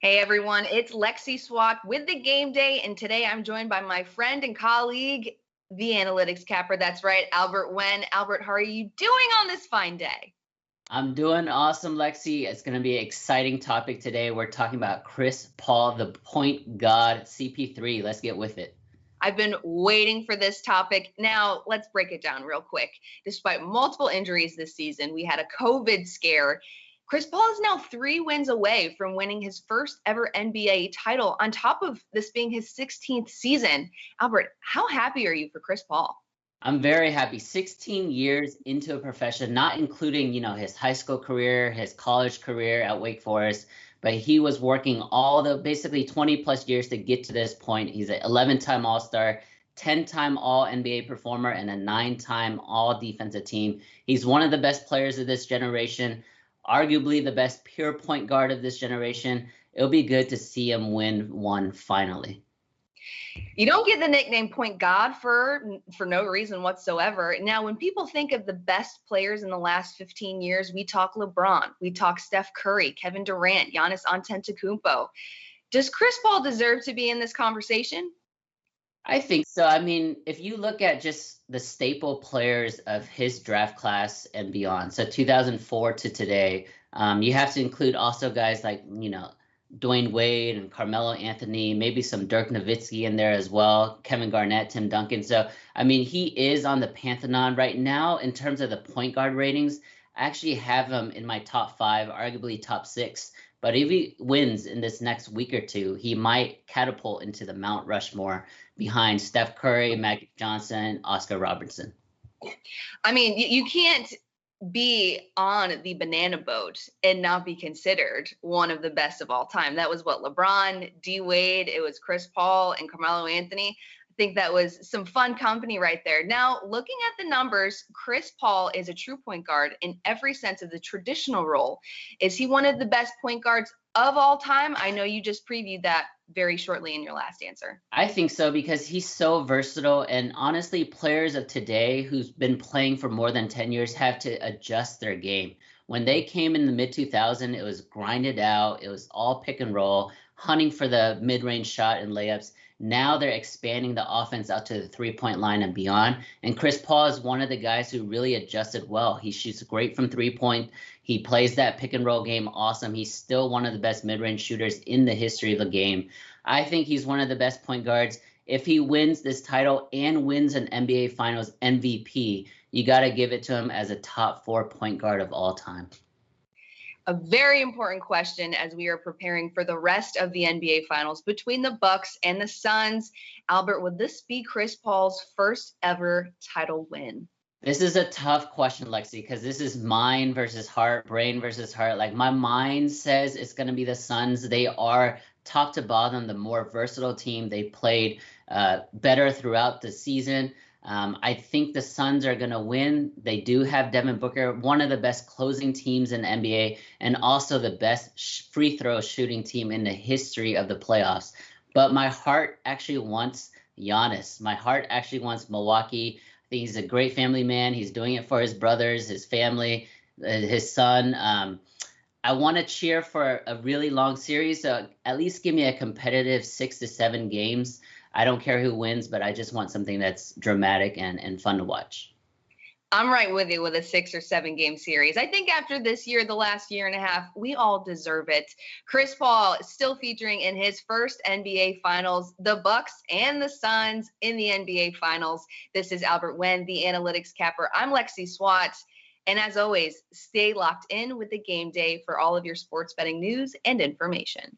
Hey everyone, it's Lexi Swatt with the Game Day, and today I'm joined by my friend and colleague, the analytics capper. That's right, Albert Wen. Albert, how are you doing on this fine day? I'm doing awesome, Lexi. It's going to be an exciting topic today. We're talking about Chris Paul, the point god, CP3. Let's get with it. I've been waiting for this topic. Now, let's break it down real quick. Despite multiple injuries this season, we had a COVID scare. Chris Paul is now 3 wins away from winning his first ever NBA title, on top of this being his 16th season. Albert, how happy are you for Chris Paul? I'm very happy. 16 years into a profession, not including, his high school career, his college career at Wake Forest, but he was working all the basically 20 plus years to get to this point. He's an 11-time All-Star, 10-time All NBA performer, and a 9-time All Defensive Team. He's one of the best players of this generation, arguably the best pure point guard of this generation. It'll be good to see him win one finally. You don't get the nickname point god for no reason whatsoever. Now, when people think of the best players in the last 15 years, we talk LeBron, we talk Steph Curry, Kevin Durant, Giannis Antetokounmpo. Does Chris Paul deserve to be in this conversation? I think so. I mean, if you look at just the staple players of his draft class and beyond, so 2004 to today, you have to include also guys like, Dwayne Wade and Carmelo Anthony, maybe some Dirk Nowitzki in there as well, Kevin Garnett, Tim Duncan. So, I mean, he is on the Pantheon right now in terms of the point guard ratings. I actually have him in my top 5, arguably top 6. But if he wins in this next week or two, he might catapult into the Mount Rushmore behind Steph Curry, Magic Johnson, Oscar Robertson. I mean, you can't be on the banana boat and not be considered one of the best of all time. That was what LeBron, D Wade, it was Chris Paul and Carmelo Anthony. I think that was some fun company right there. Now, looking at the numbers, Chris Paul is a true point guard in every sense of the traditional role. Is he one of the best point guards of all time? I know you just previewed that very shortly in your last answer. I think so because he's so versatile, and honestly, players of today who's been playing for more than 10 years have to adjust their game. When they came in the mid 2000s, it was grinded out, it was all pick and roll, hunting for the mid-range shot and layups. Now they're expanding the offense out to the three-point line and beyond. And Chris Paul is one of the guys who really adjusted well. He shoots great from three-point. He plays that pick and roll game awesome. He's still one of the best mid-range shooters in the history of the game. I think he's one of the best point guards. If he wins this title and wins an NBA Finals MVP, you got to give it to him as a top 4 point guard of all time. A very important question as we are preparing for the rest of the NBA Finals between the Bucks and the Suns. Albert, would this be Chris Paul's first ever title win? This is a tough question, Lexi, because this is mind versus heart, brain versus heart. Like, my mind says it's going to be the Suns. They are top to bottom the more versatile team. They played better throughout the season. I think the Suns are going to win. They do have Devin Booker, one of the best closing teams in the NBA, and also the best free throw shooting team in the history of the playoffs. But my heart actually wants Giannis. My heart actually wants Milwaukee. I think he's a great family man. He's doing it for his brothers, his family, his son. I want to cheer for a really long series. So at least give me a competitive 6 to 7 games. I don't care who wins, but I just want something that's dramatic and fun to watch. I'm right with you with a 6 or 7 game series. I think after this year, the last year and a half, we all deserve it. Chris Paul still featuring in his first NBA Finals, the Bucks and the Suns in the NBA Finals. This is Albert Wen, the analytics capper. I'm Lexi Swatt. And as always, stay locked in with the Game Day for all of your sports betting news and information.